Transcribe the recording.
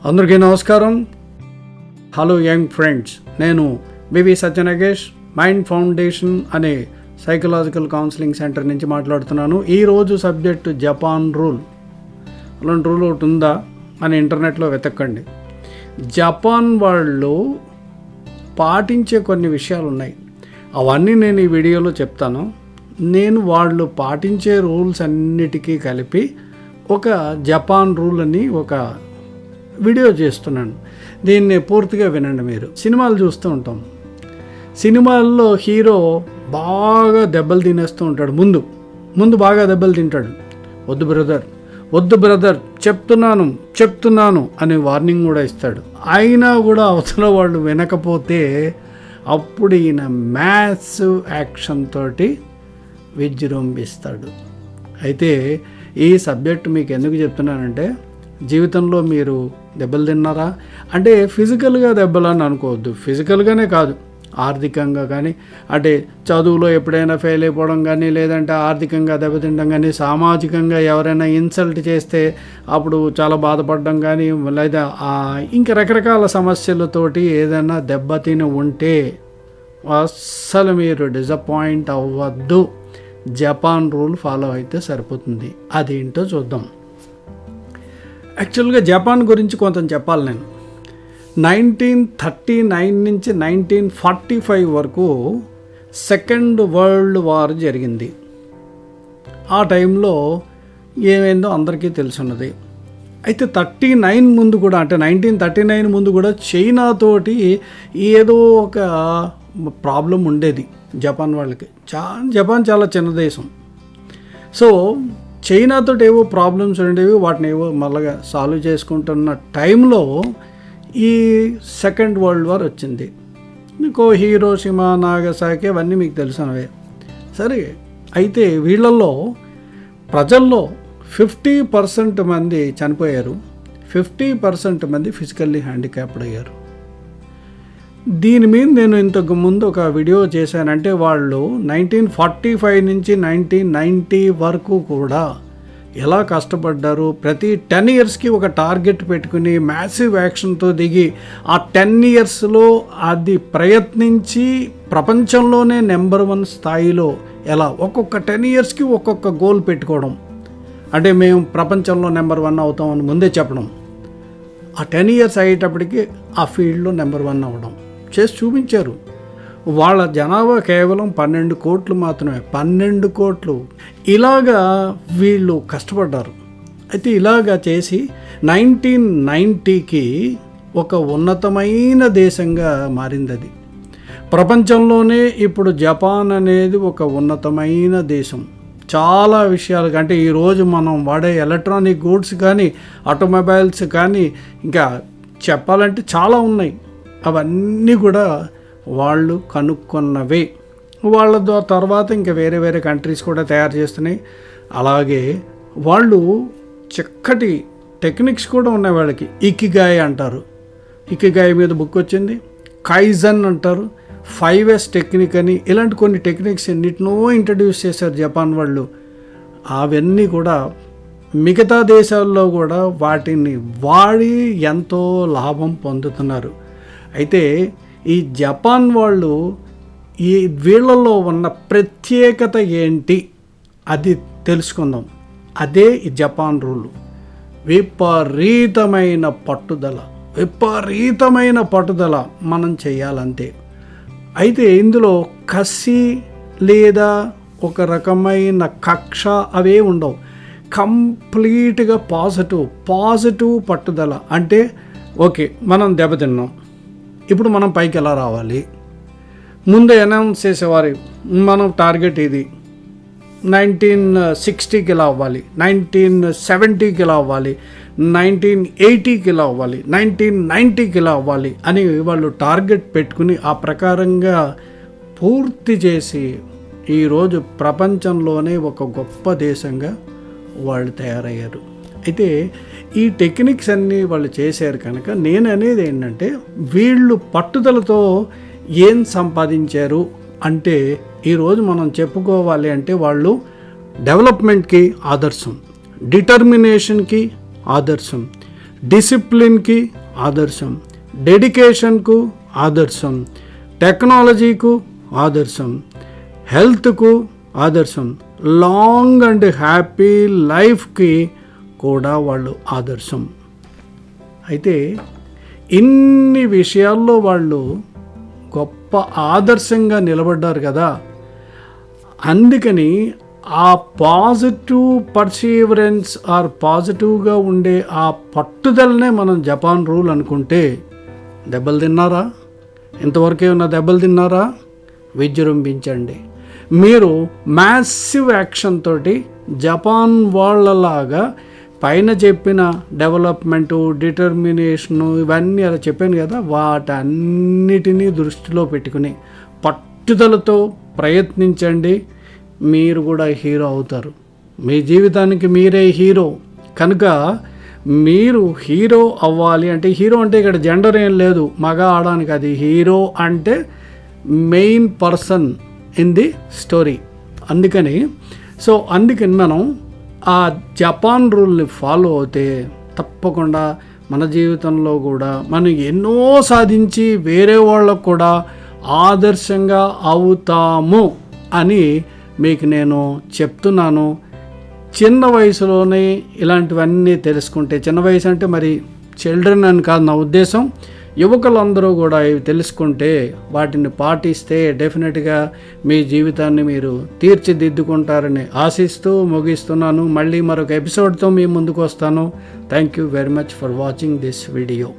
అందరికీ నమస్కారం. Hello young friends, నేను బివి సత్యనాగేష్ మైండ్ ఫౌండేషన్ అనే సైకలాజికల్ కౌన్సిలింగ్ సెంటర్ నుంచి మాట్లాడుతున్నాను. ఈరోజు సబ్జెక్టు జపాన్ రూల్. అలాంటి రూల్ ఒకటి ఉందా అని ఇంటర్నెట్లో వెతకండి. జపాన్ వాళ్ళు పాటించే కొన్ని విషయాలు ఉన్నాయి, అవన్నీ నేను ఈ వీడియోలో చెప్తాను. నేను వాళ్ళు పాటించే రూల్స్ అన్నిటికీ కలిపి ఒక జపాన్ రూల్ అని ఒక వీడియో చేస్తున్నాను. దీన్ని పూర్తిగా వినండి. మీరు సినిమాలు చూస్తూ ఉంటాం. సినిమాల్లో హీరో బాగా దెబ్బలు తినేస్తూ ఉంటాడు. ముందు బాగా దెబ్బలు తింటాడు. వద్దు బ్రదర్ చెప్తున్నాను అని వార్నింగ్ కూడా ఇస్తాడు. అయినా కూడా అవతల వాళ్ళు వినకపోతే అప్పుడు ఈయన మ్యాసివ్ యాక్షన్ తోటి విజృంభిస్తాడు. అయితే ఈ సబ్జెక్ట్ మీకు ఎందుకు చెప్తున్నానంటే, జీవితంలో మీరు దెబ్బలు తిన్నారా అంటే ఫిజికల్గా దెబ్బలని అనుకోవద్దు. ఫిజికల్గానే కాదు, ఆర్థికంగా కానీ, అంటే చదువులో ఎప్పుడైనా ఫెయిల్ అయిపోవడం కానీ, లేదంటే ఆర్థికంగా దెబ్బతినడం కానీ, సామాజికంగా ఎవరైనా ఇన్సల్ట్ చేస్తే అప్పుడు చాలా బాధపడడం కానీ, లేదా ఇంకా రకరకాల సమస్యలతోటి ఏదైనా దెబ్బతిని ఉంటే అస్సలు మీరు డిసప్పాయింట్ అవ్వద్దు. జపాన్ రూల్ ఫాలో అయితే సరిపోతుంది. అదేంటో చూద్దాం. యాక్చువల్గా జపాన్ గురించి కొంత చెప్పాలి. నేను 1939 నుంచి 1945 వరకు సెకండ్ వరల్డ్ వార్ జరిగింది. ఆ టైంలో ఏమైందో అందరికీ తెలుసున్నది. అయితే 39 ముందు కూడా, అంటే 1939 ముందు కూడా చైనాతోటి ఏదో ఒక ప్రాబ్లం ఉండేది జపాన్ వాళ్ళకి. జపాన్ చాలా చిన్న దేశం. సో చైనాతో ఏవో ప్రాబ్లమ్స్ ఉండేవి, వాటిని ఏవో మళ్ళగా సాల్వ్ చేసుకుంటున్న టైంలో ఈ సెకండ్ వరల్డ్ వార్ వచ్చింది. మీకు హీరోషిమా, నాగసాకి అవన్నీ మీకు తెలిసినవే. సరే, అయితే వీళ్ళల్లో ప్రజల్లో 50% మంది చనిపోయారు, 50% మంది ఫిజికల్లీ హ్యాండిక్యాప్డ్ అయ్యారు. దీని మీద నేను ఇంతకు ముందు ఒక వీడియో చేశానంటే, వాళ్ళు 1945 నుంచి 1990 వరకు కూడా ఎలా కష్టపడ్డారు. ప్రతి 10 ఇయర్స్కి ఒక టార్గెట్ పెట్టుకుని మ్యాసివ్ యాక్షన్తో దిగి ఆ 10 ఇయర్స్లో అది ప్రయత్నించి ప్రపంచంలోనే నెంబర్ 1 స్థాయిలో ఎలా ఒక్కొక్క 10 ఇయర్స్కి ఒక్కొక్క గోల్ పెట్టుకోవడం. అంటే మేము ప్రపంచంలో నెంబర్ 1 అవుతామని ముందే చెప్పడం. ఆ 10 ఇయర్స్ అయ్యేటప్పటికి ఆ ఫీల్డ్లో నెంబర్ 1 అవ్వడం చేసి చూపించారు. వాళ్ళ జనాభా కేవలం 12 కోట్లు మాత్రమే. 12 కోట్లు. ఇలాగా వీళ్ళు కష్టపడ్డారు. అయితే ఇలాగా చేసి 1990కి ఒక ఉన్నతమైన దేశంగా మారింది. అది ప్రపంచంలోనే ఇప్పుడు జపాన్ అనేది ఒక ఉన్నతమైన దేశం. చాలా విషయాలు, అంటే ఈరోజు మనం వాడే ఎలక్ట్రానిక్ గూడ్స్ కానీ, ఆటోమొబైల్స్ కానీ, ఇంకా చెప్పాలంటే చాలా ఉన్నాయి. అవన్నీ కూడా వాళ్ళు కనుక్కున్నవే. వాళ్ళ తర్వాత ఇంకా వేరే కంట్రీస్ కూడా తయారు చేస్తున్నాయి. అలాగే వాళ్ళు చక్కటి టెక్నిక్స్ కూడా ఉన్నాయి వాళ్ళకి. ఇకిగాయ్ అంటారు. ఇకిగాయ్ మీద బుక్ వచ్చింది. కైజన్ అంటారు, 5S టెక్నిక్ అని, ఇలాంటి కొన్ని టెక్నిక్స్ ఎన్నిటినో ఇంట్రడ్యూస్ చేశారు జపాన్ వాళ్ళు. అవన్నీ కూడా మిగతా దేశాల్లో కూడా వాటిని వాడి ఎంతో లాభం పొందుతున్నారు. అయితే ఈ జపాన్ వాళ్ళు ఈ వీళ్ళల్లో ఉన్న ప్రత్యేకత ఏంటి అది తెలుసుకుందాం. అదే ఈ జపాన్ రూల్. విపరీతమైన పట్టుదల మనం చేయాలంతే. అయితే ఇందులో కసి లేదా ఒక రకమైన కక్ష అవే ఉండవు. కంప్లీట్గా పాజిటివ్ పట్టుదల. అంటే ఓకే, మనం దెబ్బతిన్నాం, ఇప్పుడు మనం పైకి ఎలా రావాలి. ముందే అనౌన్స్ చేసేవారు, మనం టార్గెట్ ఇది 1960కి ఇలా అవ్వాలి, 1970కి ఇలా అవ్వాలి, 1980కి ఇలా అవ్వాలి, 1990కి ఇలా అవ్వాలి అని వాళ్ళు టార్గెట్ పెట్టుకుని ఆ ప్రకారంగా పూర్తి చేసి ఈరోజు ప్రపంచంలోనే ఒక గొప్ప దేశంగా వాళ్ళు తయారయ్యారు. అయితే ఈ టెక్నిక్స్ అన్నీ వాళ్ళు చేశారు కనుక నేను అనేది ఏంటంటే, వీళ్ళు పట్టుదలతో ఏం సంపాదించారు అంటే, ఈరోజు మనం చెప్పుకోవాలి అంటే వాళ్ళు డెవలప్మెంట్కి ఆదర్శం, డిటర్మినేషన్కి ఆదర్శం, డిసిప్లిన్కి ఆదర్శం, డెడికేషన్కు ఆదర్శం, టెక్నాలజీకు ఆదర్శం, హెల్త్కు ఆదర్శం, లాంగ్ అండ్ హ్యాపీ లైఫ్కి కూడా వాళ్ళు ఆదర్శం. అయితే ఇన్ని విషయాల్లో వాళ్ళు గొప్ప ఆదర్శంగా నిలబడ్డారు కదా. అందుకని ఆ పాజిటివ్ పర్సీవరెన్స్ ఆర్ పాజిటివ్గా ఉండే ఆ పట్టుదలనే మనం జపాన్ రూల్ అనుకుంటే దెబ్బలు తిన్నారా? ఇంతవరకే ఉన్న దెబ్బలు తిన్నారా? విజృంభించండి. మీరు మ్యాసివ్ యాక్షన్ తోటి జపాన్ వాళ్ళలాగా పైన చెప్పిన డెవలప్మెంటు, డిటర్మినేషను ఇవన్నీ అలా చెప్పాను కదా, వాటన్నిటినీ దృష్టిలో పెట్టుకుని పట్టుదలతో ప్రయత్నించండి. మీరు కూడా హీరో అవుతారు. మీ జీవితానికి మీరే హీరో. కనుక మీరు హీరో అవ్వాలి అంటే, హీరో అంటే ఇక్కడ జెండర్ ఏం లేదు, మగ ఆడడానికి. అది హీరో అంటే main person in the story. అందుకని మనం ఆ జపాన్ రూల్ని ఫాలో అవుతే తప్పకుండా మన జీవితంలో కూడా మనం ఎన్నో సాధించి వేరే వాళ్ళకు కూడా ఆదర్శంగా అవుతాము అని మీకు నేను చెప్తున్నాను. చిన్న వయసులోనే ఇలాంటివన్నీ తెలుసుకుంటే, చిన్న వయసు అంటే మరి చిల్డ్రన్ అని కాదు నా ఉద్దేశం, యువకులందరూ కూడా ఇవి తెలుసుకుంటే వాటిని పాటిస్తే డెఫినెట్గా మీ జీవితాన్ని మీరు తీర్చిదిద్దుకుంటారని ఆశిస్తూ ముగిస్తున్నాను. మళ్ళీ మరొక ఎపిసోడ్తో మీ ముందుకు వస్తాను. Thank you very much for watching this video.